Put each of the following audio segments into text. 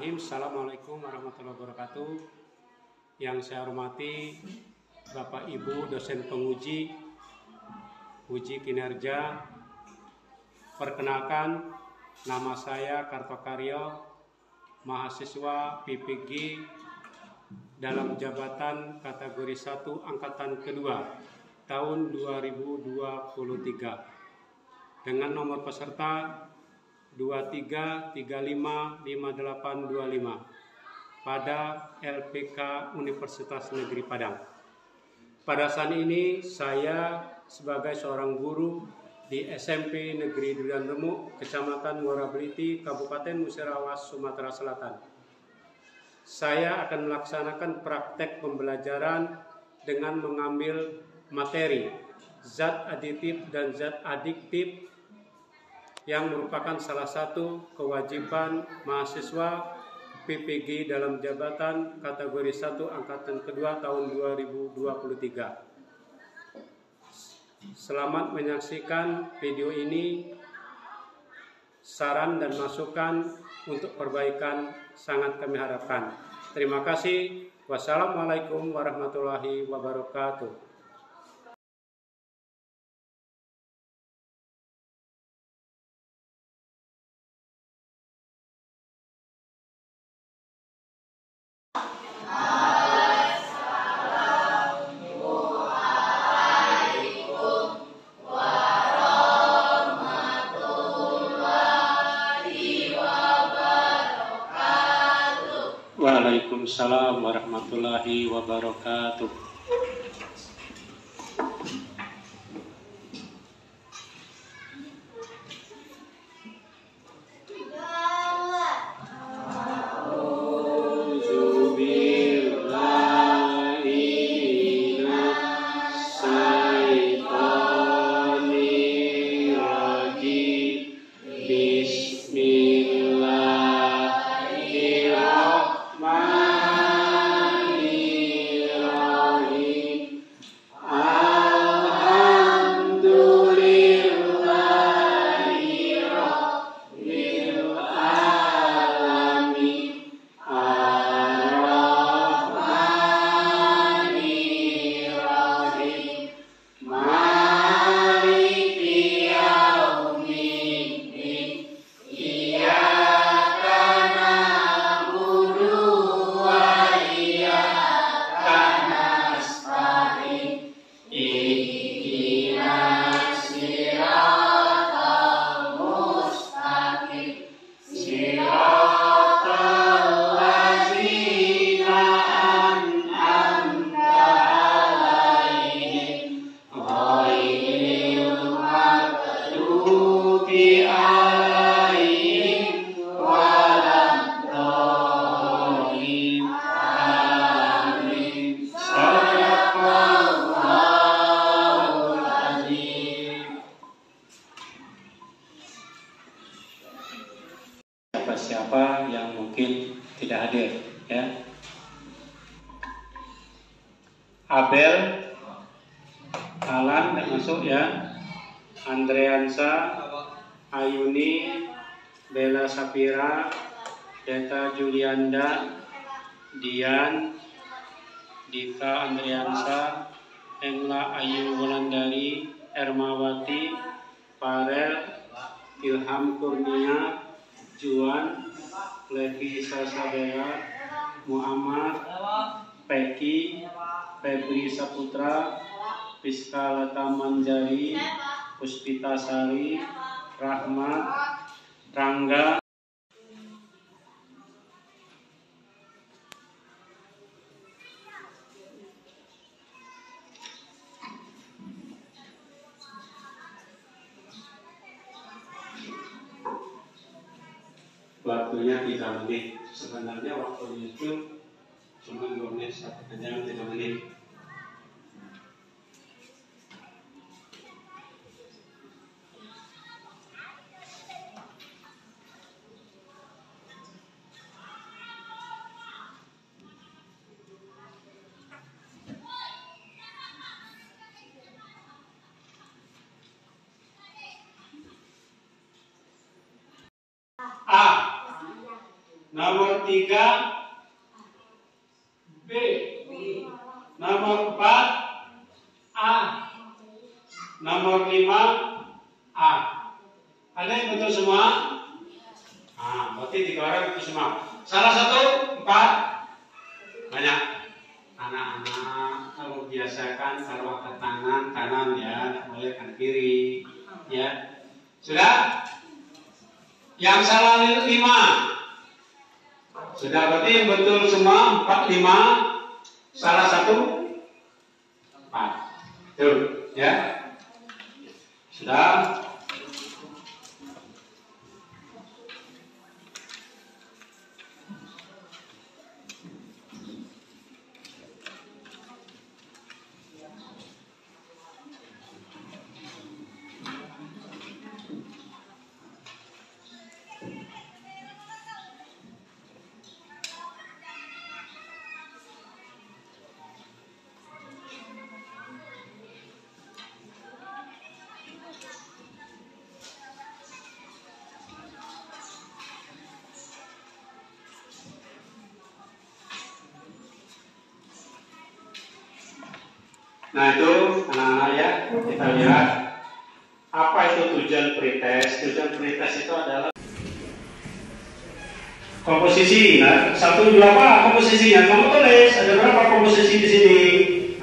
Bismillahirrahmanirrahim. Assalamualaikum warahmatullahi wabarakatuh. Yang saya hormati Bapak Ibu dosen penguji, uji kinerja. Perkenalkan, nama saya Kartokaryo, mahasiswa PPG dalam jabatan kategori 1 angkatan kedua tahun 2023 dengan nomor peserta 23355825 pada LPK Universitas Negeri Padang. Pada saat ini saya sebagai seorang guru di SMP Negeri Durian Remuk, Kecamatan Muara Beliti, Kabupaten Musirawas, Sumatera Selatan. Saya akan melaksanakan praktek pembelajaran dengan mengambil materi zat aditif dan zat adiktif yang merupakan salah satu kewajiban mahasiswa PPG dalam jabatan kategori 1 angkatan kedua tahun 2023. Selamat menyaksikan video ini. Saran dan masukan untuk perbaikan sangat kami harapkan. Terima kasih. Wassalamualaikum warahmatullahi wabarakatuh. Waalaikumsalam warahmatullahi wabarakatuh. Siapa yang mungkin tidak hadir, ya? Abel, Alan tidak masuk, ya. Andreansa, Ayuni, Bella Sapira, Deta Julianda, Dian, Dika Andreansa, Engla Ayu Wulandari, Ermawati, Farel, Ilham Kurnia, Juan, Levi Sasabela, Muhammad, Peki, Febri Saputra, Piska Lata Manjari, Puspita Sari, Rahmat, Rangga. Waktunya 3 menit. Sebenarnya waktunya itu cuma 2 menit, jangan 3 menit. A. Nomor 3 B. Nomor 4 A. Nomor 5 A. Ada yang betul semua? Nah, berarti 3 orang betul semua. Salah satu 4 banyak. Anak-anak kalau biasakan kalau angkat tangan kanan ya, tidak boleh kan kiri, ya. Sudah? Yang salah 5. Sudah, berarti yang betul semua 4, 5. Salah satu 4. Tuh, ya. Sudah. Nah itu anak-anak ya, kita lihat apa itu tujuan pretest. Tujuan pretest itu adalah komposisi. Nah, 1, 2 apa komposisinya? Kamu tulis ada berapa komposisi di sini.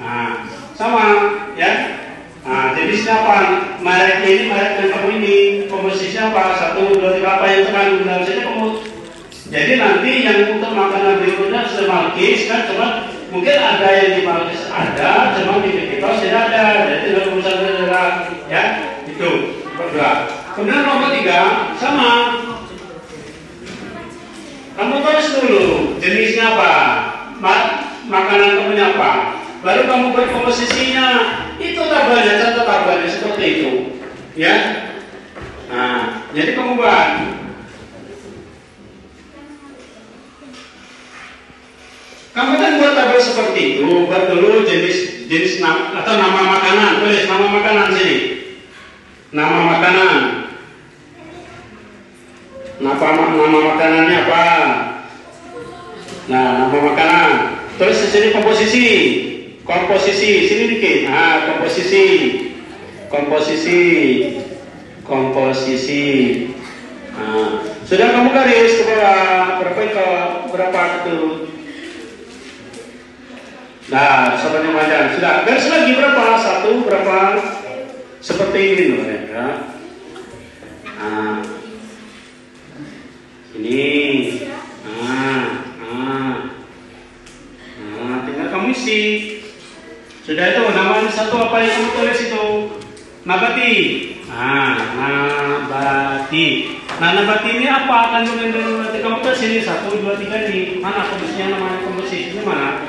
Nah, sama ya. Nah, jenisnya apa? Mereknya ini, merek yang kamu ini. Komposisinya apa? 1, 2, 3 apa yang terkandung dalam sini kamu. Jadi nanti yang untuk makanan berikutnya sudah malkis kan, coba mungkin ada yang di malkis ada, cuma di kita tidak ada. Jadi tidak urusan saudara ya. Itu bergerak. Kemudian nomor 3 sama. Kamu tulis dulu jenisnya apa, makanan kamu apa, baru kamu buat komposisinya. Itu tabelnya, contoh tabelnya seperti itu, ya. Nah, jadi kamu buat. Kamu kan buat tabel seperti itu, buat dulu jenis atau nama makanan, tulis nama makanan sini, nama makanan. Nama makanannya apa? Nah, nama makanan. Terus di sini komposisi, sini dikit. Nah, komposisi. Nah, sudah kamu garis ke bawah berapa itu? Nah, sobatnya panjang. Sudah garis lagi berapa? 1 berapa? Seperti ini loh ya. Nah. Ini, tinggal kamu isi. Sudah itu namanya satu apa yang kamu tulis itu? Nabati. Nabati. Nah, nabati ini apa? Kandungan dari nabati kamu tulis ini 1, 2, 3 ini. Mana komposisinya, namanya komposisinya mana?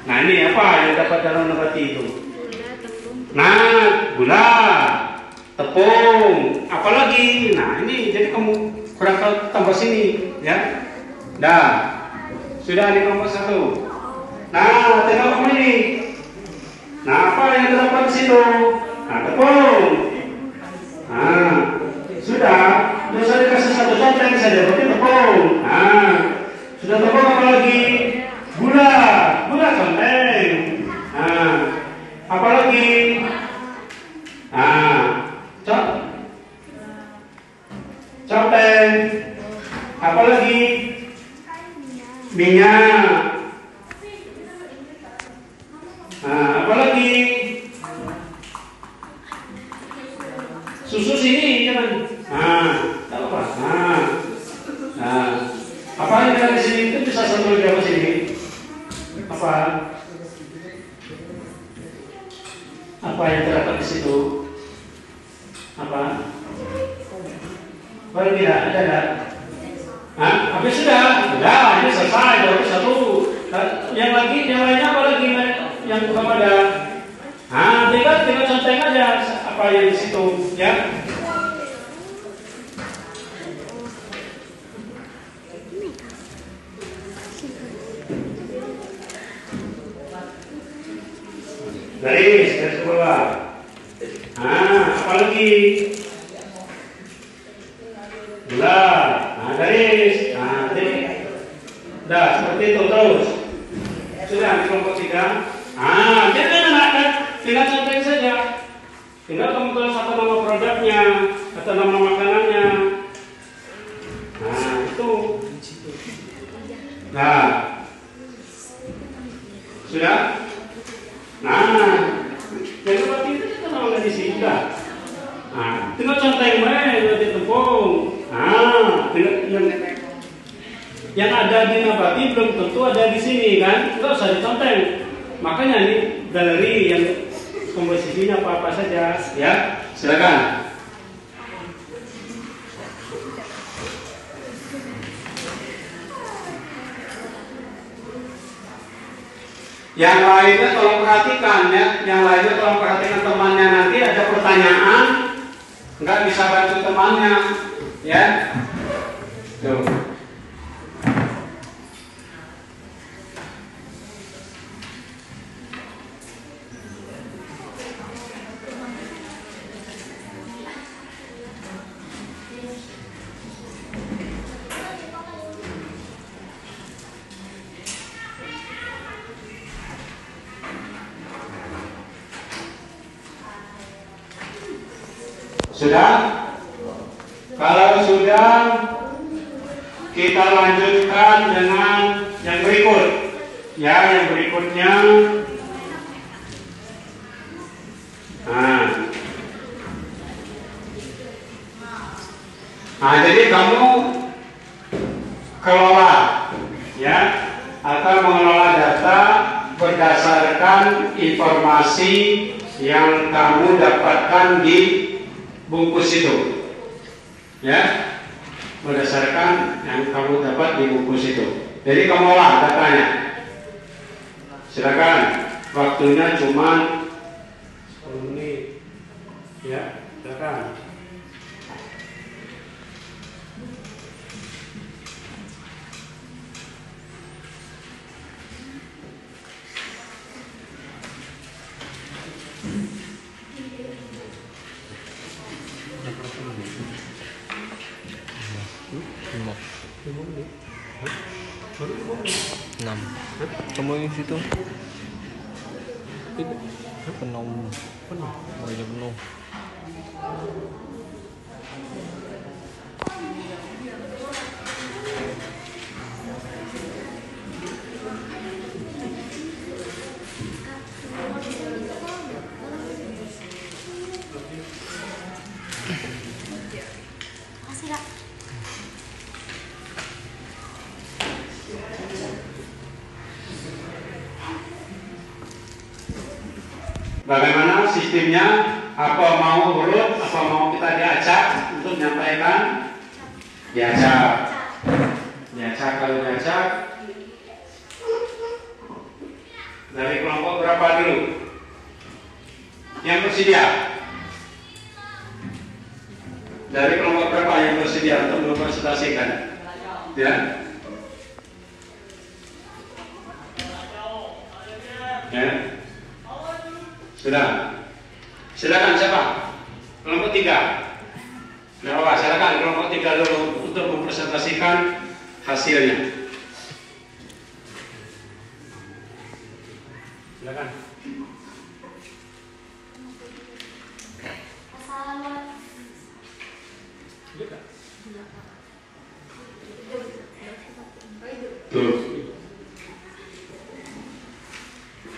Nah, ini apa yang dapat dalam nabati itu? Nah, gula, tepung, apalagi. Nah, ini jadi kamu kurang tambah sini, ya. Dah, sudah di nomor 1. Nah, tengok kamu ini. Nah, apa yang terdapat di situ? Nah, tepung. Nah, sudah. Terus saya kasih 1 conteng saja, berarti tepung. Nah, sudah tepung apa lagi? Gula conteng. Nah, apa lagi? Nah, conteng. Apa lagi? Minyak. Nah, apa lagi? Susu sini jangan. Nah, tak apa. Nah, apa yang ada di sini itu bisa satu lagi apa sini? Apa? Apa yang terdapat di situ? Apa? Baru tidak ada. Nah, habis sudah, ini selesai. Baru 1. Yang lainnya apa lagi yang belum ada? Nah, tinggal conteng aja apa yang di situ, ya. Garis ke bawah. Nah, apa lagi? Gula. Nah, garis. Nah, Nah, seperti itu terus. Sudah di kelompok 3. Jadi anak-anak tinggal contohin saja. Tinggal kamu tulis satu nama produknya atau nama makanannya. Nah, itu. Nah, sudah. Nah, jadi berarti itu kita nama di sini dah. Nah, tinggal contohin berarti tepung. Tinggal yang ada di nabati belum tentu ada di sini kan, nggak usah dicontohin. Makanya ini galeri yang komposisinya apa saja, ya. Silakan. Yang lainnya tolong perhatikan ya. Yang lainnya tolong perhatikan temannya, nanti ada pertanyaan nggak bisa bantu temannya, ya. Tuh. Sudah? Kalau sudah, kita lanjutkan dengan yang berikut. Ya, yang berikutnya. Jadi kamu kelola, ya, akan mengelola data berdasarkan informasi yang kamu dapatkan di bungkus itu, ya, berdasarkan yang kamu dapat di bungkus itu. Jadi kamu olah datanya. Silakan, waktunya cuma 10 menit, ya, silakan. Kamu di situ penuh. Bagaimana sistemnya? Apa mau urut? Apa mau kita diacak untuk menyampaikan? Diacak. Kalau diacak dari kelompok berapa dulu? Yang bersedia? Dari kelompok berapa yang bersedia untuk mempresentasikan? Ya. Ya. Sudah. Silakan siapa? Kelompok 3. Nah, silakan kelompok 3 dulu untuk mempresentasikan hasilnya. Silakan.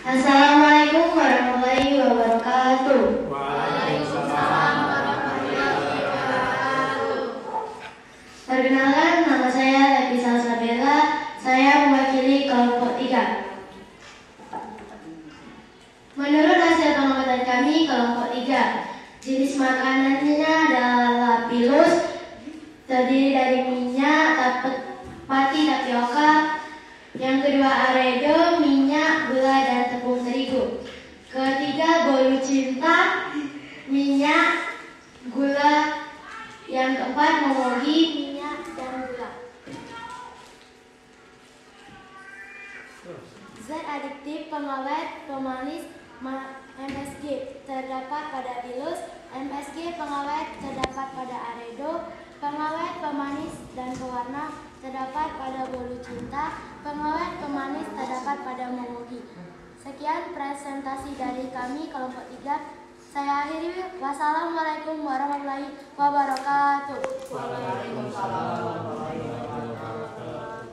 Assalamualaikum warahmatullahi wabarakatuh. Waalaikumsalam warahmatullahi wabarakatuh. Perkenalkan, nama saya Levi Salsabella. Saya mewakili kelompok 3. Menurut hasil pengamatan kami kelompok 3, jenis makanannya adalah pilus, terdiri dari minyak, pati tapioka. Yang kedua aredo, minyak, gula, dan tepung terigu. Ketiga bolu cinta, minyak, gula. Yang keempat momogi, minyak, dan gula. Zat adiktif, pengawet, pemanis, MSG terdapat pada pilus, MSG pengawet terdapat pada aredo, pengawet, pemanis, dan pewarna terdapat pada bolu cinta, tinggi. Sekian presentasi dari kami kelompok 3. Saya akhiri. Wassalamualaikum warahmatullahi wabarakatuh. Waalaikumsalam warahmatullahi wabarakatuh.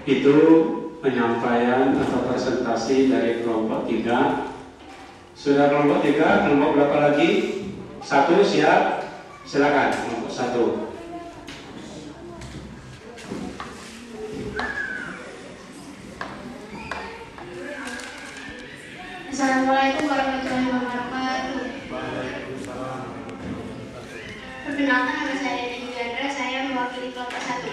Itu penyampaian atau presentasi dari kelompok 3. Sudah kelompok 3, kelompok berapa lagi? 1 siap? Silakan kelompok 1. Assalamualaikum warahmatullahi wabarakatuh. Perkenalkan, nama saya Deni Yandra, saya mewakili kelompok 1.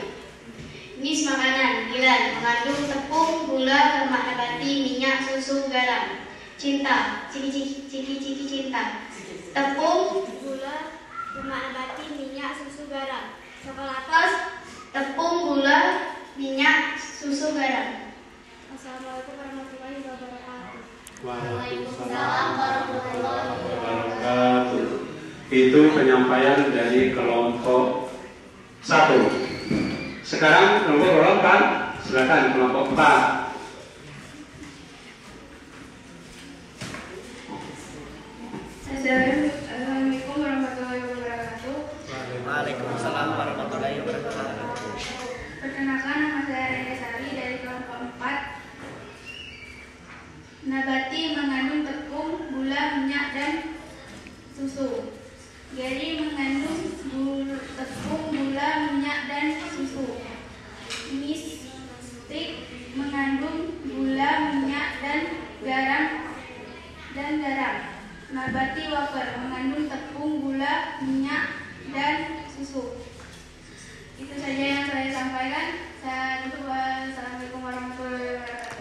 Jenis makanan: Gilan, mengandung tepung, gula, lemak nabati, minyak, susu, garam. Cinta, ciki-ciki cinta. Tepung, gula, lemak nabati, minyak, susu, garam. Coklatos, tepung, gula, minyak, susu, garam. Assalamualaikum warahmatullahi wabarakatuh. Waalaikumsalam warahmatullahi wabarakatuh. Itu penyampaian dari kelompok 1. Sekarang kelompok berapa? Silakan kelompok 4. Assalamualaikum warahmatullahi wabarakatuh. Waalaikumsalam warahmatullahi wabarakatuh. Perkenalkan, nama saya Rene Sari dari kelompok 4. Nabati mengandung tepung, gula, minyak, dan susu. Gari mengandung tepung, gula, minyak, dan susu. Mistik mengandung gula, minyak, dan garam. Nabati wafer mengandung tepung, gula, minyak, dan susu. Itu saja yang saya sampaikan. Saya tutup. Wassalamualaikum warahmatullahi wabarakatuh.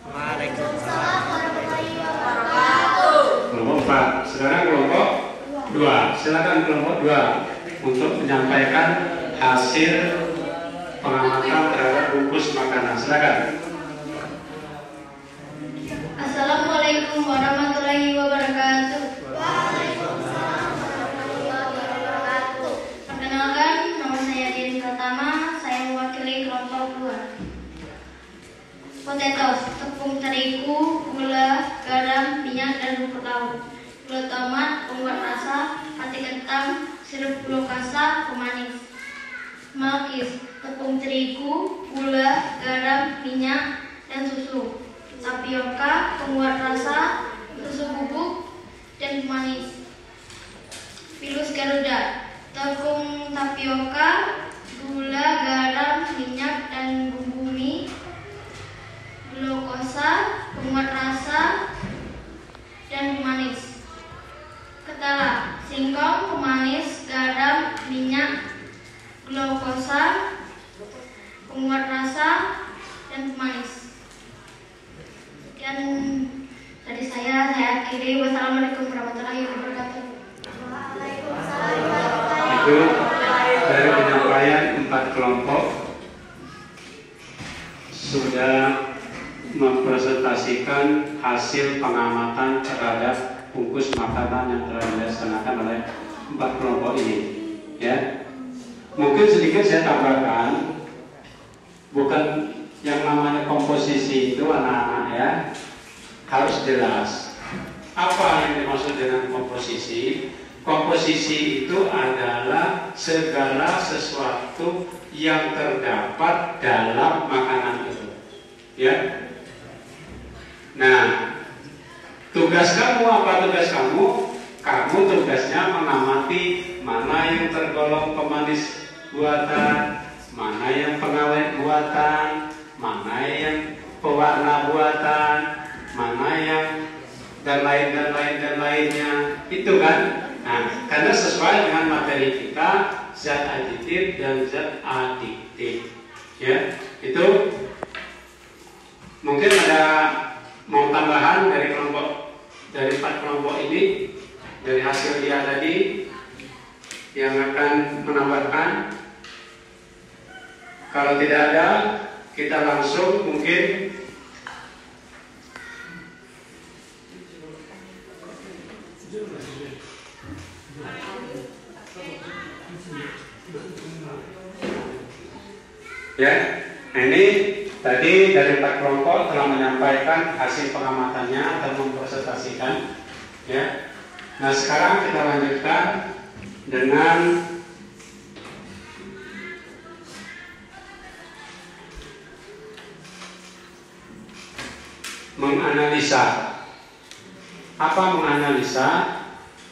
Waalaikumsalam warahmatullahi wabarakatuh. Kelompok 4. Sekarang kelompok 2. Silakan kelompok 2 untuk menyampaikan hasil pengamatan terhadap bungkus makanan. Silakan. Assalamualaikum warahmatullahi wabarakatuh. Waalaikumsalam warahmatullahi wabarakatuh. Perkenalkan, nama saya Din Pratama. Saya mewakili kelompok 2. Potatoes, tepung terigu, gula, garam, minyak, dan rumput laut. Gula tomat, pembuat rasa, hati kentang, sirup glukasa, pemanis. Malkis, tepung terigu, gula, garam, minyak, dan susu. Tapioka, pembuat rasa, susu bubuk, dan pemanis. Pilus Garuda, tepung tapioka, gula, garam, minyak, dan bumbu mie. Glukosa, pembuat rasa, dan pemanis. Ketela, singkong, pemanis, garam, minyak, glukosa, pembuat rasa, dan pemanis. Sekian dari saya akhiri. Wassalamualaikum warahmatullahi wabarakatuh. Waalaikumsalam warahmatullahi Itu wabarakatuh. dari penyampaian 4 kelompok sudah mempresentasikan hasil pengamatan terhadap bungkus makanan yang telah dilaksanakan oleh 4 kelompok ini. Ya, mungkin sedikit saya tambahkan, bukan yang namanya komposisi itu anak-anak ya harus jelas apa yang dimaksud dengan komposisi. Komposisi itu adalah segala sesuatu yang terdapat dalam makanan itu, ya. Nah, tugas kamu apa? Tugas kamu tugasnya mengamati mana yang tergolong pemanis buatan, mana yang pengawet buatan, mana yang pewarna buatan, mana yang dan lainnya, itu kan. Nah, karena sesuai dengan materi kita, zat aditif dan zat adiktif, ya. Itu mungkin ada mau tambahan dari 4 kelompok ini, dari hasil dia tadi yang akan menambahkan. Kalau tidak ada, kita langsung mungkin ya. Nah, ini Tadi dari 4 kelompok telah menyampaikan hasil pengamatannya atau mempresentasikan, ya. Nah, sekarang kita lanjutkan dengan menganalisa. Apa menganalisa?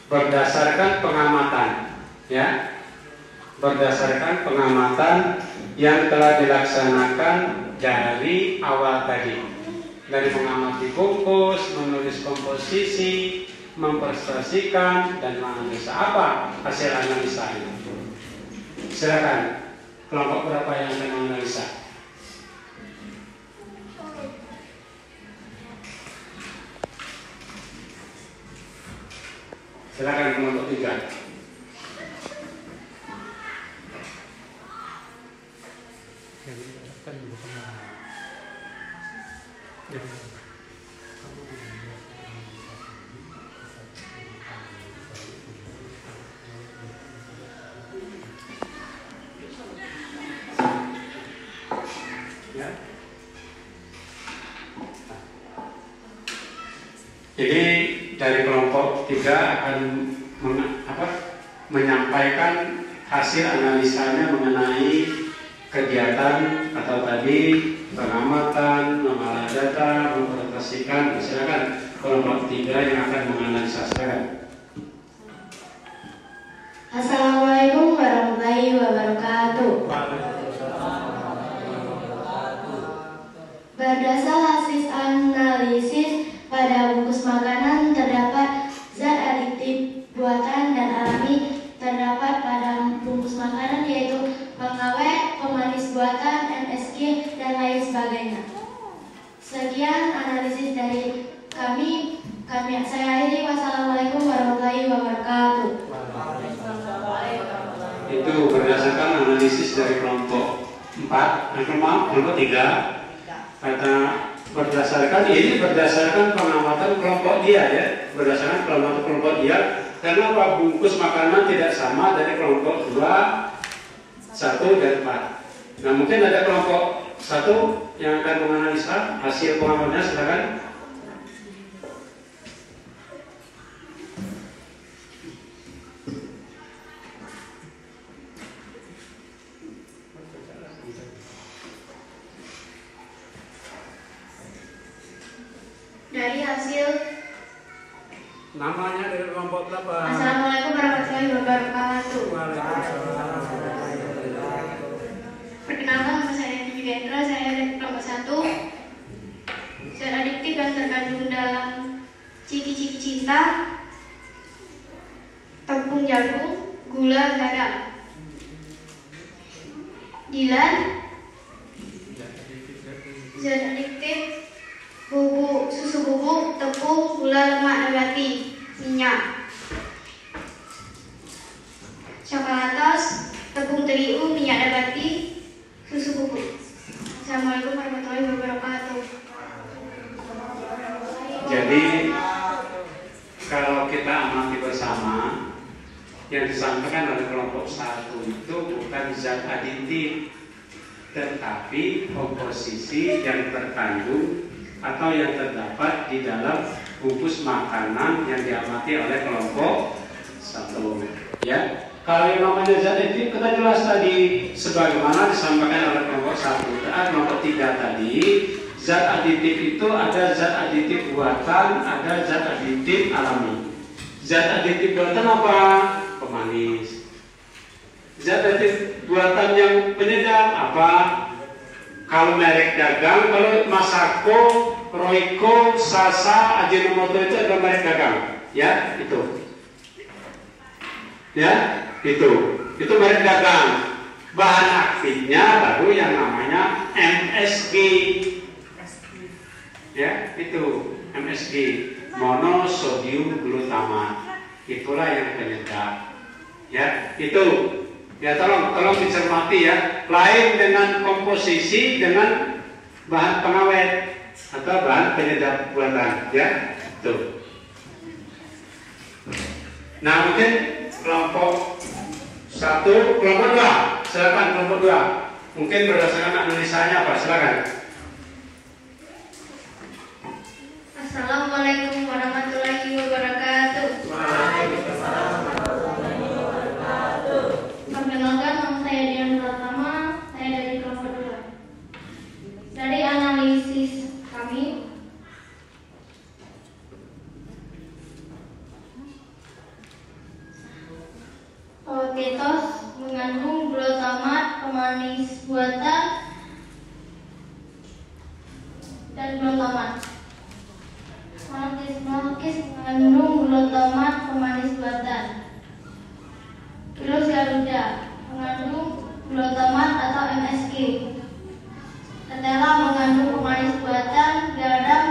Berdasarkan pengamatan, ya. Berdasarkan pengamatan yang telah dilaksanakan dari awal tadi, dari mengamati bungkus, menulis komposisi, mempresentasikan, dan menganalisa. Apa hasil analisa ini? Silakan, kelompok berapa yang akan menganalisa? Silakan kelompok 3. Jadi dari kelompok 3 akan menyampaikan hasil analisanya mengenai kegiatan atau tadi pengamatan, mengolah data, mempresentasikan. Silakan kelompok 3 yang akan menganalisa. Silakan. Assalamualaikum warahmatullahi wabarakatuh. Berdasar hasil analisis pada bungkus makanan terdapat zat adiktif buatan dan alami terdapat pada bungkus makanan yaitu pengawet, pemanis buatan, MSG, dan lain sebagainya. Sekian analisis dari kami. Saya akhiri. Wassalamualaikum warahmatullahi wabarakatuh. Itu berdasarkan analisis dari kelompok 4, kelompok 3. Kata berdasarkan pengamatan kelompok dia, ya, berdasarkan kelompok dia. Karena bungkus makanan tidak sama dari kelompok 2, 1 dan 4. Nah, mungkin ada kelompok 1 yang akan menganalisa hasil pengamatannya. Silakan. Dari hasil Namanya dari kelompok berapa? Assalamualaikum warahmatullahi wabarakatuh. Perkenalkan, nama saya Devi Gendra. Saya dari kelompok 1. Zat adiktif yang terkandung dalam ciki-ciki cinta, tepung jagung, gula, garam. Dilan, zat adiktif bubuk, susu bubuk, tepung, gula, lemak nabati, minyak. Coklatos, tepung terigu, minyak nabati, susu bubuk. Assalamualaikum warahmatullahi wabarakatuh. Jadi kalau kita amati bersama, yang disampaikan oleh kelompok 1 itu bukan zat adiktif, tetapi komposisi yang terkandung atau yang terdapat di dalam bungkus makanan yang diamati oleh kelompok 1. Ya, kalau yang namanya zat adiktif kita jelas tadi sebagaimana disampaikan oleh kelompok 1. Kelompok 3 tadi, zat adiktif itu ada zat adiktif buatan, ada zat adiktif alami. Zat adiktif buatan apa? Pemanis. Zat adiktif buatan yang penyedap apa? Kalau merek dagang, kalau Masako, Royco, Sasa, Ajinomoto itu adalah merek dagang, ya itu, ya itu merek dagang. Bahan aktifnya baru yang namanya MSG, ya itu MSG, monosodium glutamat, itulah yang penyedap, ya itu. Ya tolong dicermati ya. Lain dengan komposisi dengan bahan pengawet atau bahan penyedap buatan, ya. Tuh. Nah, mungkin kelompok 1, kelompok 2. Silakan kelompok 2. Mungkin berdasarkan analisanya apa? Silakan. Assalamualaikum warahmatullahi wabarakatuh. Perkenalkan, nama saya Dian Pratama, saya dari kelompok 2. Dari analisis kami, ketos mengandung glutamat, pemanis buatan, dan glutamat. Malakis mengandung glutamat, pemanis buatan. Virus Garuda mengandung glutamat atau MSG. Ketela mengandung pemanis buatan, garam,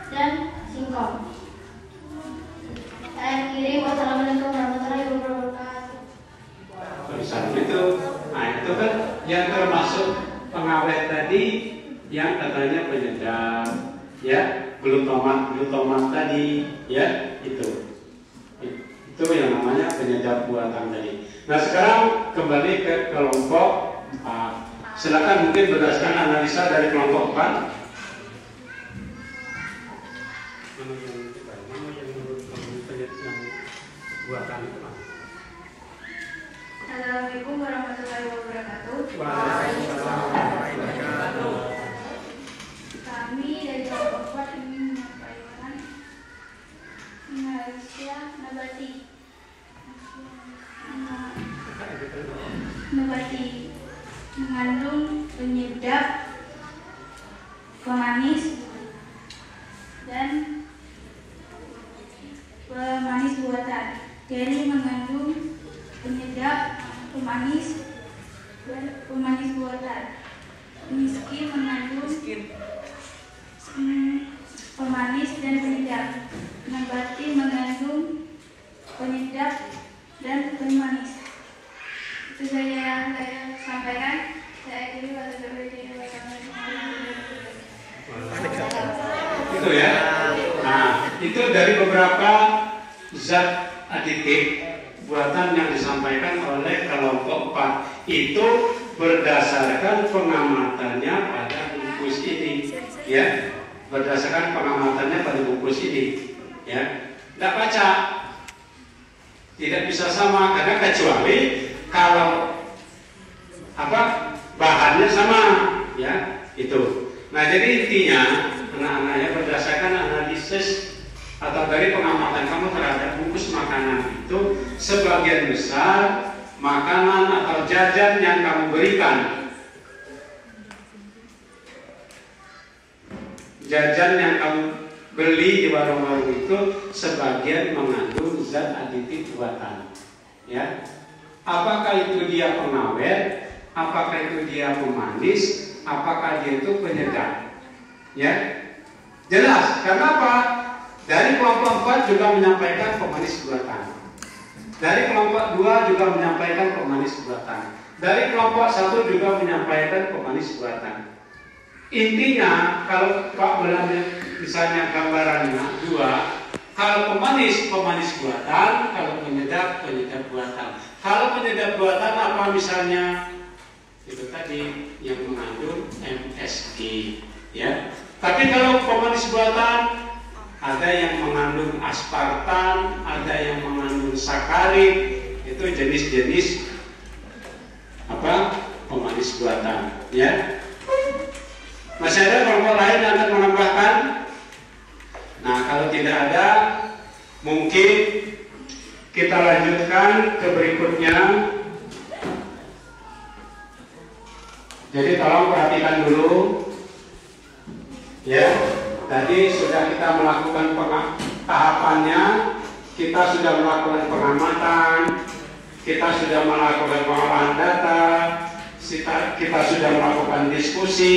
dan singkong. Saya akhiri, wassalamualaikum warahmatullahi wabarakatuh. Tulisan itu, nah itu kan yang termasuk pengawet tadi yang katanya penyedap, ya, glutamat tadi, ya, itu yang namanya penyedap buatan tadi. Nah sekarang kembali ke kelompok 4. Silakan mungkin berdasarkan analisa dari kelompok 4. Buatan itu, Assalamualaikum warahmatullahi wabarakatuh. Waalaikumsalam warahmatullahi wabarakatuh. Kami dari kelompok 4 ingin menyampaikan analisa nabati. Nabati mengandung penyedap, pemanis, dan pemanis buatan. Jadi mengandung penyedap, pemanis, dan pemanis buatan. Miskin mengandung pemanis dan penyedap. Nabati mengandung penyedap dan pemanis. Itu saja yang saya sampaikan. Saya akhiri Itu ya. Nah, itu dari beberapa zat aditif buatan yang disampaikan oleh kelompok 4. Itu berdasarkan pengamatannya pada bungkus ini, ya. Berdasarkan pengamatannya pada bungkus ini, ya. Tidak baca, tidak bisa sama karena kecuali kalau bahannya sama, ya, itu. Nah, jadi intinya anak-anaknya berdasarkan analisis atau dari pengamatan kamu terhadap bungkus makanan itu, sebagian besar makanan atau jajan yang kamu berikan, jajan yang kamu beli di warung-warung itu sebagian mengandung zat aditif buatan, ya. Apakah itu dia pengawet, apakah itu dia pemanis, apakah dia itu penyedap, ya. Jelas, karena apa? Dari kelompok 4 juga menyampaikan pemanis buatan. Dari kelompok 2 juga menyampaikan pemanis buatan. Dari kelompok 1 juga menyampaikan pemanis buatan. Intinya, kalau Pak Belanda misalnya gambarannya 2, kalau pemanis buatan, kalau penyedap buatan. Kalau penyedap buatan apa misalnya? Itu tadi yang mengandung MSG, ya. Tapi kalau pemanis buatan, ada yang mengandung aspartam, ada yang mengandung sakarit, itu jenis-jenis pemanis buatan, ya. Masih ada kelompok lain yang akan menambahkan? Nah, kalau tidak ada, mungkin kita lanjutkan ke berikutnya. Jadi tolong perhatikan dulu, ya. Tadi sudah kita melakukan tahapannya, kita sudah melakukan pengamatan, kita sudah melakukan pengolahan data, kita sudah melakukan diskusi,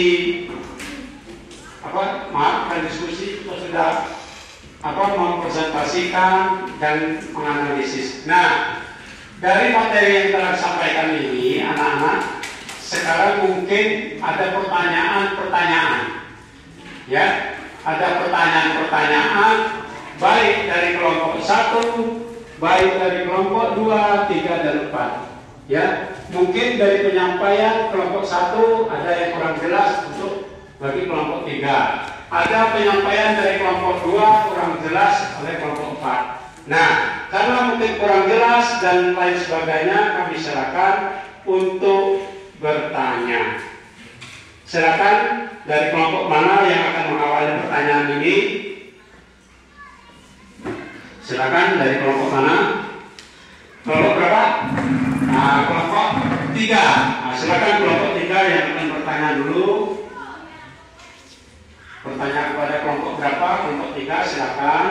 diskusi, kita sudah mempresentasikan dan menganalisis. Nah, dari materi yang telah disampaikan ini, anak-anak, sekarang mungkin ada pertanyaan-pertanyaan, ya. Ada pertanyaan-pertanyaan baik dari kelompok 1, baik dari kelompok 2, 3, dan 4. Ya, mungkin dari penyampaian kelompok 1 ada yang kurang jelas untuk bagi kelompok 3. ada penyampaian dari kelompok 2 kurang jelas oleh kelompok 4. Nah, karena mungkin kurang jelas dan lain sebagainya, kami silakan untuk bertanya. Silakan dari kelompok mana yang akan mengawali pertanyaan ini? Silakan dari kelompok mana? Kelompok berapa? Nah, kelompok 3. Nah, silakan kelompok 3 yang akan bertanya dulu. Bertanya kepada kelompok berapa? Kelompok 3, silakan.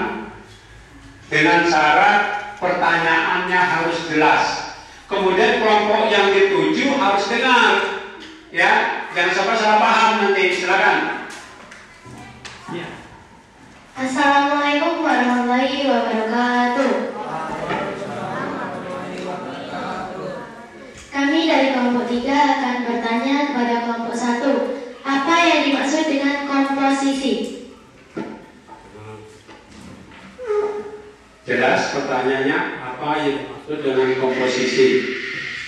Dengan syarat pertanyaannya harus jelas. Kemudian kelompok yang dituju harus dengar. Ya, jangan sampai salah paham nanti. Silakan. Ya. Assalamualaikum warahmatullahi wabarakatuh. Kami dari kelompok 3 akan bertanya kepada kelompok 1. Apa yang dimaksud dengan komposisi? Jelas pertanyaannya, apa yang dimaksud dengan komposisi?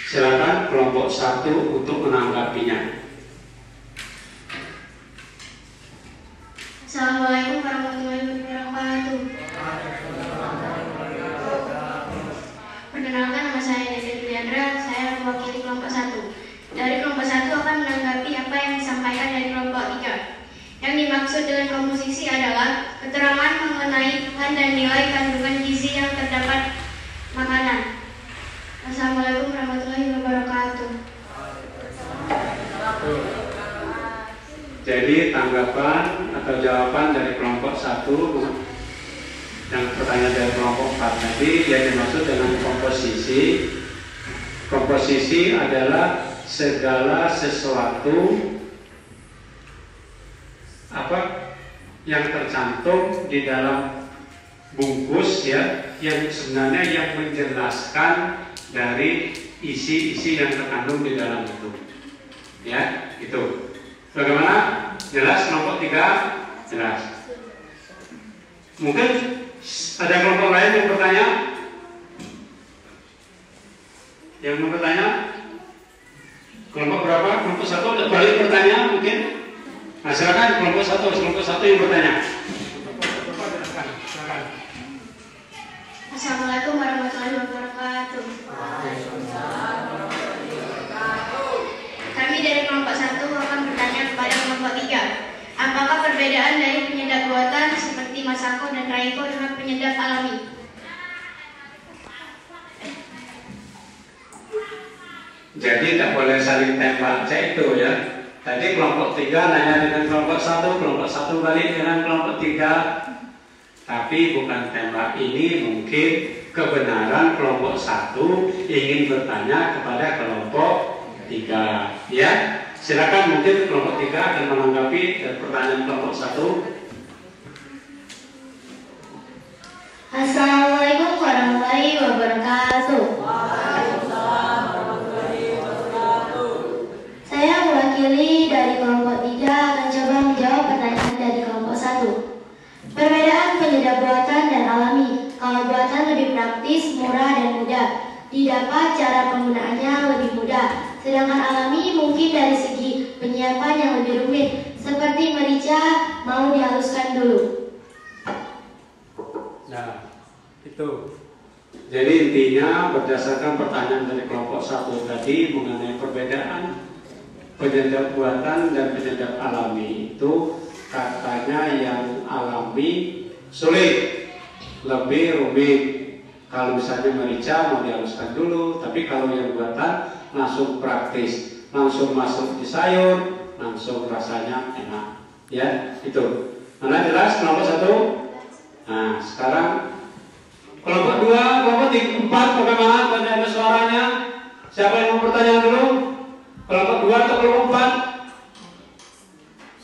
Silakan kelompok 1 untuk menanggapinya. Assalamualaikum warahmatullahi wabarakatuh. Perkenalkan, nama saya Dede Juliandra. Saya mewakili kelompok 1. Dari kelompok 1 akan menanggapi apa yang disampaikan dari kelompok 3. Yang dimaksud dengan komposisi adalah keterangan mengenai bahan dan nilai kandungan gizi yang terdapat makanan. Assalamualaikum warahmatullahi wabarakatuh. Jadi tanggapan atau jawaban dari kelompok 1 yang pertanyaan dari kelompok 4 tadi yang dimaksud dengan komposisi. Komposisi adalah segala sesuatu yang tercantum di dalam bungkus ya, yang sebenarnya yang menjelaskan dari isi-isi yang terkandung di dalam itu. Ya, itu. Bagaimana? Jelas kelompok 3? Jelas. Mungkin ada kelompok lain yang bertanya? Yang mau bertanya? Kelompok berapa? Kelompok 1 ada balik bertanya mungkin? Nah, silakan kelompok 1 yang bertanya. Silakan. Assalamualaikum warahmatullahi wabarakatuh. Kami dari kelompok 1 akan bertanya kepada kelompok 3. Apakah perbedaan dari penyedap buatan seperti Masako dan Raiko dengan penyedap alami? Jadi tak boleh saling tembak itu ya. Tadi kelompok 3 nanya dengan kelompok 1, kelompok 1 balik dengan kelompok 3. Tapi bukan tembak, ini mungkin kebenaran kelompok 1 ingin bertanya kepada kelompok 3. Ya, silakan mungkin kelompok 3 akan menanggapi pertanyaan kelompok 1. Assalamualaikum warahmatullahi wabarakatuh. Saya mewakili dari kelompok 3 akan coba menjawab pertanyaan dari kelompok 1. Perbedaan penyedap buatan dan alami. Kalau buatan lebih praktis, murah dan mudah didapat, cara penggunaannya lebih mudah. Sedangkan alami mungkin dari segi penyiapan yang lebih rumit, seperti merica mau dihaluskan dulu. Nah, itu. Jadi intinya berdasarkan pertanyaan dari kelompok 1 tadi mengenai perbedaan penyedap buatan dan penyedap alami, itu katanya yang alami sulit, lebih rumit. Kalau misalnya merica mau dihaluskan dulu, tapi kalau yang buatan langsung praktis, langsung masuk di sayur, langsung rasanya enak. Ya, itu. Mana jelas kelompok 1? Nah, sekarang kelompok 2, kelompok 4 bagaimana? Ada suaranya? Siapa yang mau bertanya dulu? Kelompok 2 atau kelompok 4?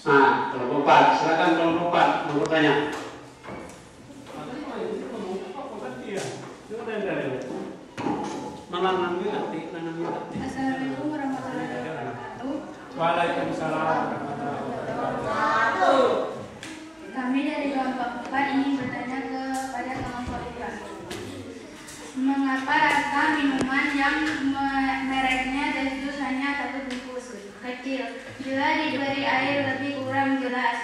Nah, kelompok 4. Silakan kelompok 4 mau bertanya. Assalamualaikum warahmatullahi wabarakatuh. Waalaikumsalam warahmatullahi wabarakatuh. Kami dari kelompok 4 ingin bertanya kepada kelompok 3. Mengapa rasa minuman yang mereknya jus hanya 1 bungkus kecil? Bila diberi air lebih kurang jelas.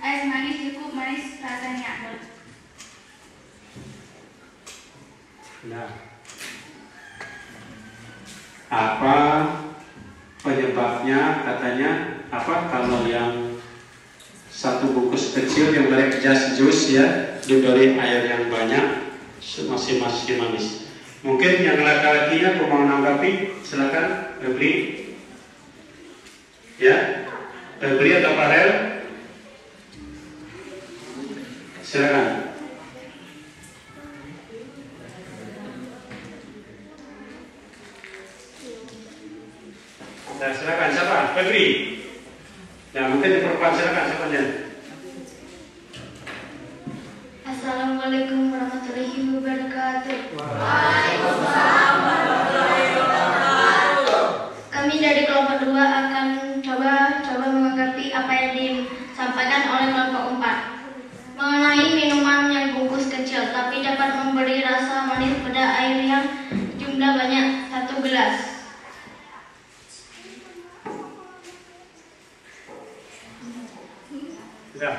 Es manis cukup manis rasanya. Nah, apa penyebabnya? Katanya apa? Kalau yang satu bungkus kecil yang merek Just Juice ya, diberi air yang banyak, masih manis. Mungkin yang laki-lakinya mau menanggapi, silakan Febri. Ya, Febri atau Farel? Silakan. Nah, silakan siapa? Febri. Ya, mungkin perempuan, silakan siapanya. Assalamualaikum warahmatullahi wabarakatuh. Waalaikumsalam warahmatullahi wabarakatuh. Kami dari kelompok 2 akan coba menanggapi apa yang disampaikan oleh kelompok 4 mengenai minuman yang bungkus kecil tapi dapat memberi rasa manis pada air yang jumlah banyak 1 gelas. Ya.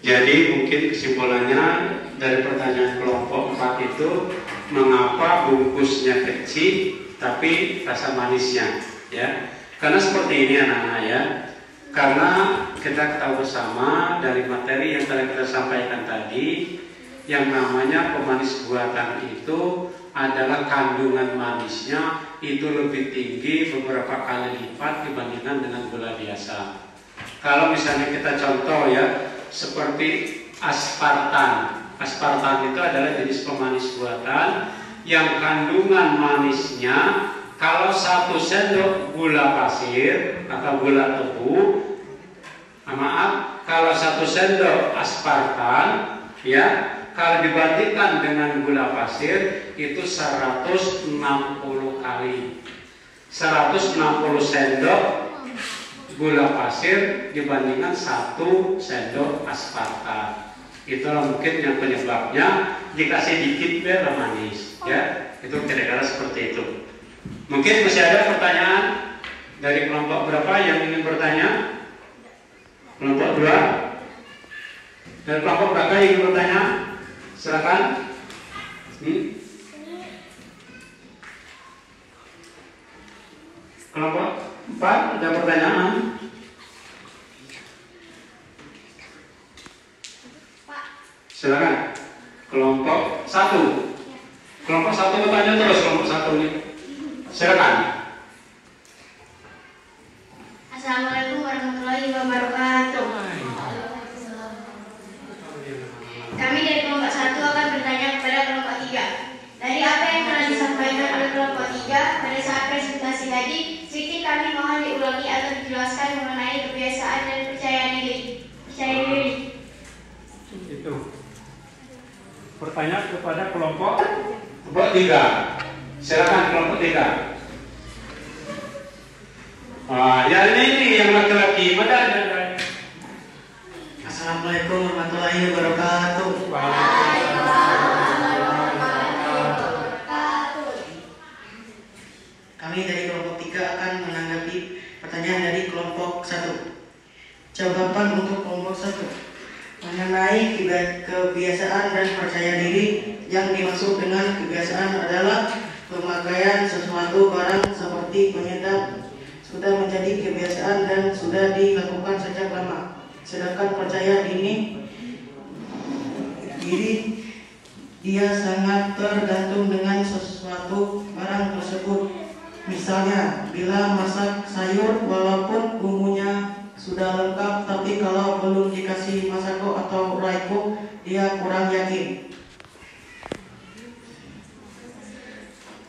Jadi mungkin kesimpulannya dari pertanyaan kelompok 4 itu, mengapa bungkusnya kecil tapi rasa manisnya, ya? Karena seperti ini anak-anak ya. Karena kita ketahui bersama dari materi yang telah kita sampaikan tadi, yang namanya pemanis buatan itu adalah kandungan manisnya itu lebih tinggi beberapa kali lipat dibandingkan dengan gula biasa. Kalau misalnya kita contoh ya, seperti aspartan. Aspartan itu adalah jenis pemanis buatan yang kandungan manisnya kalau 1 sendok gula pasir atau gula tebu, kalau 1 sendok aspartan ya, kalau dibandingkan dengan gula pasir itu 160 kali. 160 sendok gula pasir dibandingkan 1 sendok aspartan. Itulah mungkin yang penyebabnya dikasih dikit biar manis ya. Itu kira-kira seperti itu. Mungkin masih ada pertanyaan dari kelompok berapa yang ingin bertanya? Kelompok 2. Dari kelompok berapa yang ingin bertanya? Silakan. Kelompok 4 ada pertanyaan? Silakan. Kelompok 1. Kelompok 1 bertanya terus, kelompok 1 nih. Silakan. Assalamualaikum warahmatullahi wabarakatuh. Kami dari kelompok 1 akan bertanya kepada kelompok 3. Dari apa yang telah disampaikan oleh kelompok 3 pada saat presentasi tadi, sedikit kami mohon diulangi atau dijelaskan mengenai kebiasaan dan percaya diri. Itu. Pertanyaan kepada kelompok 3. Silakan kelompok 3. Ya ini yang laki-laki. Assalamualaikum warahmatullahi wabarakatuh. Kami dari kelompok 3 akan menanggapi pertanyaan dari kelompok 1. Jawaban untuk kelompok 1 mengenai kebiasaan dan percaya diri. Yang dimaksud dengan kebiasaan adalah pemakaian sesuatu barang seperti penyedap sudah menjadi kebiasaan dan sudah dilakukan sejak lama. Sedangkan percaya diri dia sangat tergantung dengan sesuatu barang tersebut. Misalnya, bila masak sayur walaupun bumbunya sudah lengkap, tapi kalau belum dikasih masako atau raiko, dia kurang yakin.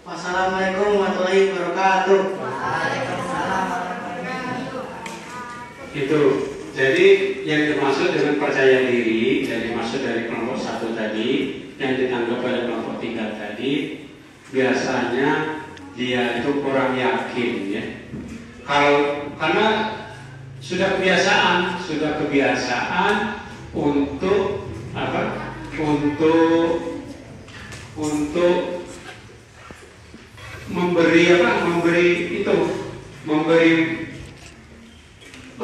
Wassalamualaikum warahmatullahi wabarakatuh. Itu. Jadi yang dimaksud dengan percaya diri, yang dimaksud dari kelompok 1 tadi, yang ditangkap pada kelompok 3 tadi, biasanya dia itu kurang yakin ya. Karena sudah kebiasaan untuk apa? Untuk memberi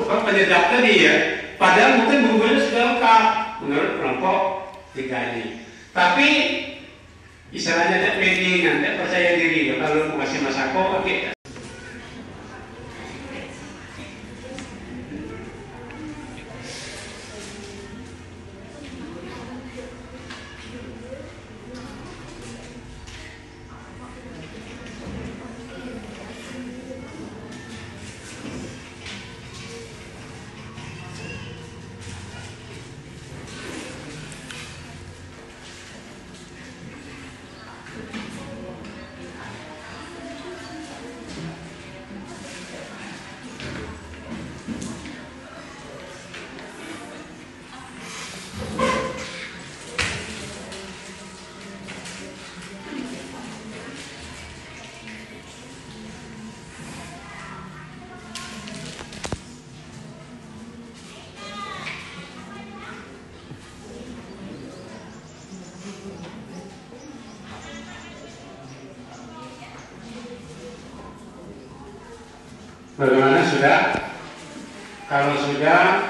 penyedap tadi ya. Padahal mungkin bumbunya sudah lengkap menurut kelompok 3 ini. Tapi istilahnya tidak pede, tidak percaya diri. Kalau masih masako, oke. Bagaimana sudah? Kalau sudah,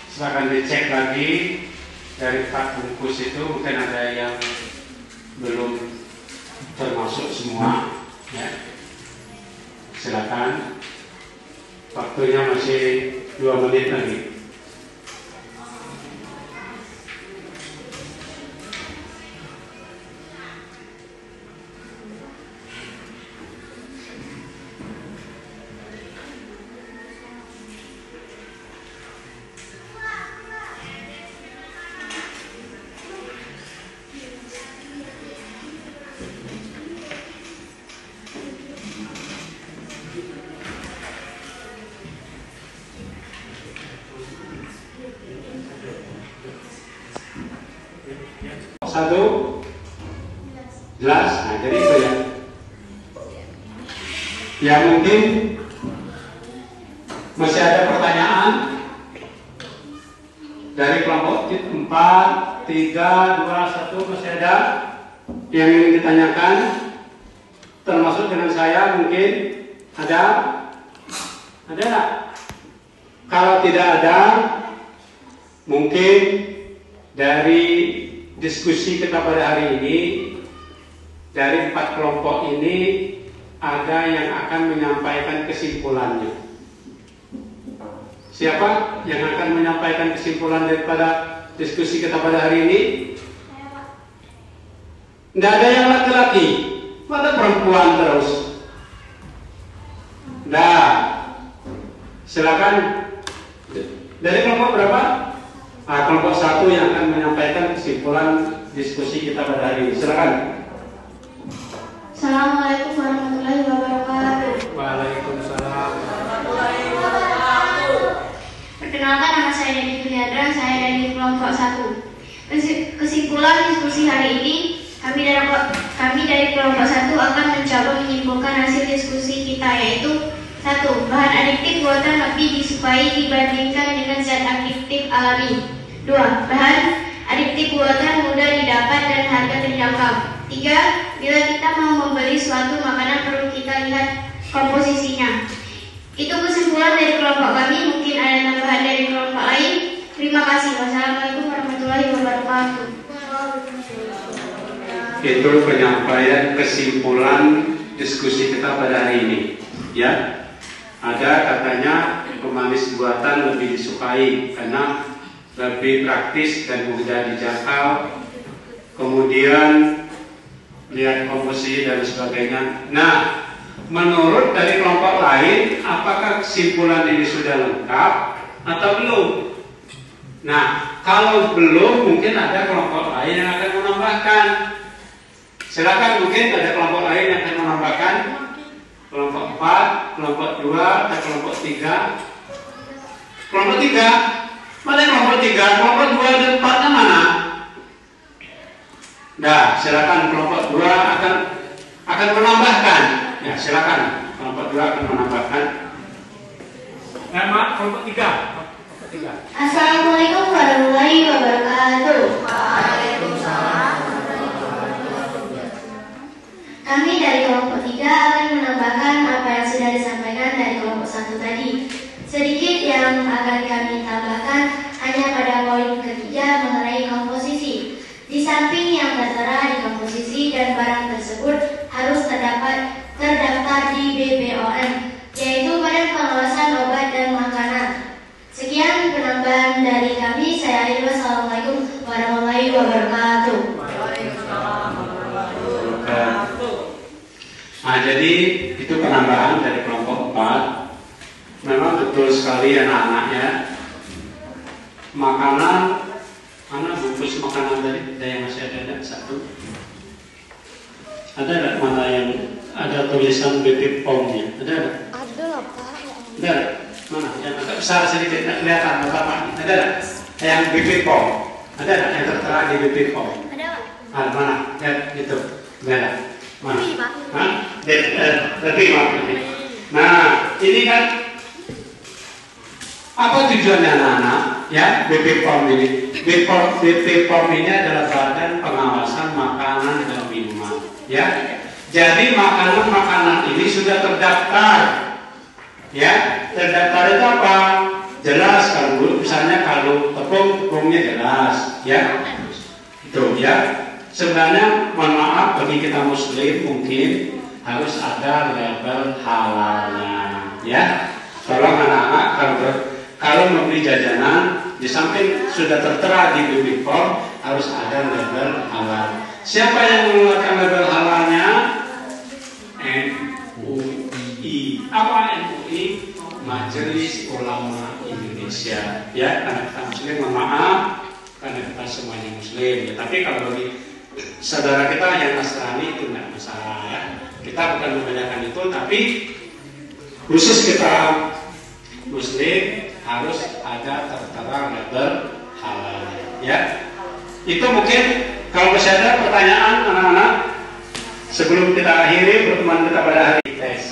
silakan dicek lagi dari 4 bungkus itu mungkin ada yang belum termasuk semua. Ya. Silakan. Waktunya masih 2 menit lagi. Satu jelas, nah jadi itu ya. Ya mungkin masih ada pertanyaan dari kelompok 4, 3, 2, 1 masih ada yang ingin ditanyakan, termasuk dengan saya mungkin ada nggak? Kalau tidak ada, mungkin dari diskusi kita pada hari ini, dari 4 kelompok ini ada yang akan menyampaikan kesimpulannya. Siapa yang akan menyampaikan kesimpulan daripada diskusi kita pada hari ini? Tidak ada yang laki-laki, ada perempuan terus. Nah, silakan. Dari kelompok berapa? Nah, kelompok 1 yang akan menyampaikan kesimpulan diskusi kita pada hari ini. Silakan. Assalamualaikum warahmatullahi wabarakatuh. Waalaikumsalam. Perkenalkan, nama saya Deni Juliandra, saya dari kelompok 1. Kesimpulan diskusi hari ini, kami dari kelompok 1 akan mencoba menyimpulkan hasil diskusi kita, yaitu 1. Bahan adiktif buatan lebih disukai dibandingkan dengan zat aktif alami. 2. Bahan adiktif buatan mudah didapat dan harga terjangkau. 3. Bila kita mau membeli suatu makanan perlu kita lihat komposisinya. Itu kesimpulan dari kelompok kami. Mungkin ada tambahan dari kelompok lain. Terima kasih. Wassalamualaikum warahmatullahi wabarakatuh. Itu penyampaian kesimpulan diskusi kita pada hari ini. Ya, ada katanya pemanis buatan lebih disukai karena lebih praktis dan mudah dijangkau. Kemudian lihat komposisi dan sebagainya. Nah, menurut dari kelompok lain, apakah kesimpulan ini sudah lengkap atau belum? Nah, kalau belum, mungkin ada kelompok lain yang akan menambahkan. Silakan, mungkin ada kelompok lain yang akan menambahkan. Kelompok 4, kelompok 2, atau kelompok 3. Kelompok 3. Mana kelompok 3? Kelompok 2 dan 4 mana? Nah, silakan kelompok 2 akan menambahkan. Ya, silakan kelompok 2 akan menambahkan. Nama kelompok 3. Assalamualaikum warahmatullahi wabarakatuh. Kami dari kelompok 3 akan menambahkan apa yang sudah disampaikan dari kelompok 1 tadi. Nah, jadi itu penambahan dari kelompok 4. Memang betul sekali anak-anaknya. Makanan, mana bungkus makanan tadi? Ada yang masih ada satu? Ada nggak mana yang ada tulisan BP POM-nya? Ada nggak? Ada lah Pak. Ada nggak? Mana? Yang agak besar sedikit, nggak kelihatan Bapak. Ada nggak? Yang BP POM? Ada nggak yang tertera di BP POM? Ada Pak. Ada mana? Ya, itu. Nggak ada. Mana? Ini Pak. Hah? Lebih Pak. Nah, ini kan apa tujuannya anak-anak? Ya, BP POM ini. BP POM ini adalah Badan Pengawasan Makanan dan Minuman. Ya, jadi makanan-makanan ini sudah terdaftar. Ya, terdaftar itu apa? Jelas kalau misalnya kalau tepungnya jelas. Ya, itu ya. Sebenarnya mohon maaf bagi kita Muslim mungkin harus ada label halalnya. Ya, tolong anak-anak kalau membeli jajanan di samping sudah tertera di BP POM harus ada label halal. Siapa yang mengeluarkan label halalnya? MUI. Apa MUI? Majelis Ulama Indonesia. Ya, karena kita Muslim, mohon maaf, karena kita semuanya Muslim. Ya, tapi kalau bagi saudara kita yang Nasrani itu tidak masalah ya. Kita bukan membedakan itu, tapi khusus kita Muslim harus ada tertera label halal. Ya, itu mungkin. Kalau masih ada pertanyaan anak-anak sebelum kita akhiri pertemuan kita pada hari tes.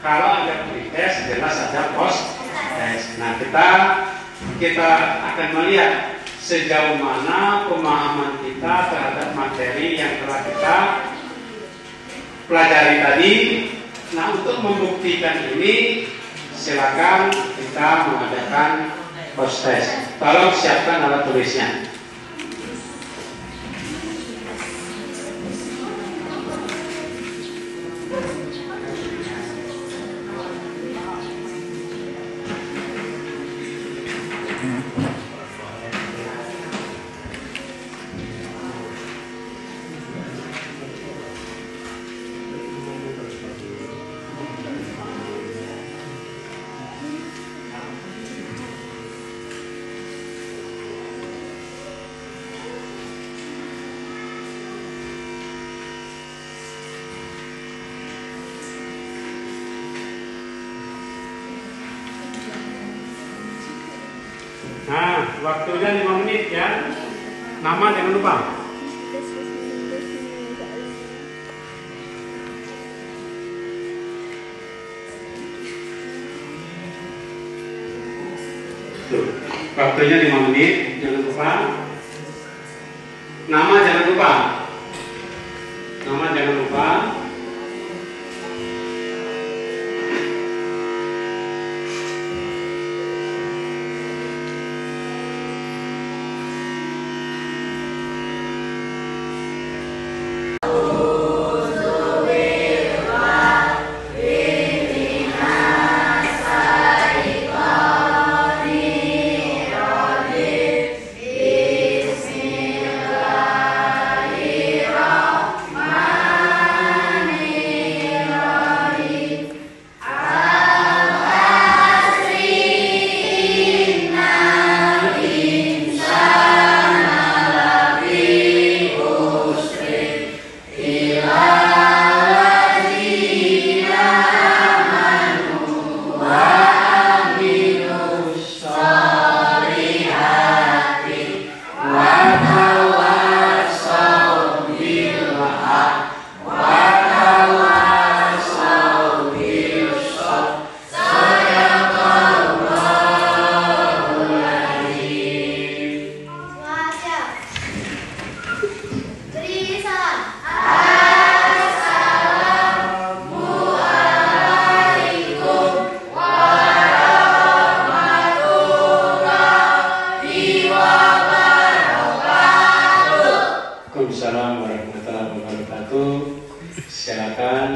Kalau ada pre-tes jelas ada post-tes. Nah kita akan melihat sejauh mana pemahaman kita terhadap materi yang telah kita pelajari tadi. Nah, untuk membuktikan ini silakan kita mengadakan post-tes. Tolong siapkan alat tulisnya. Nah, waktunya 5 menit ya. Nama jangan lupa. Tuh, waktunya 5 menit, jangan lupa. Nama jangan lupa. Nama jangan lupa. Waalaikumsalam warahmatullahi wabarakatuh. Silakan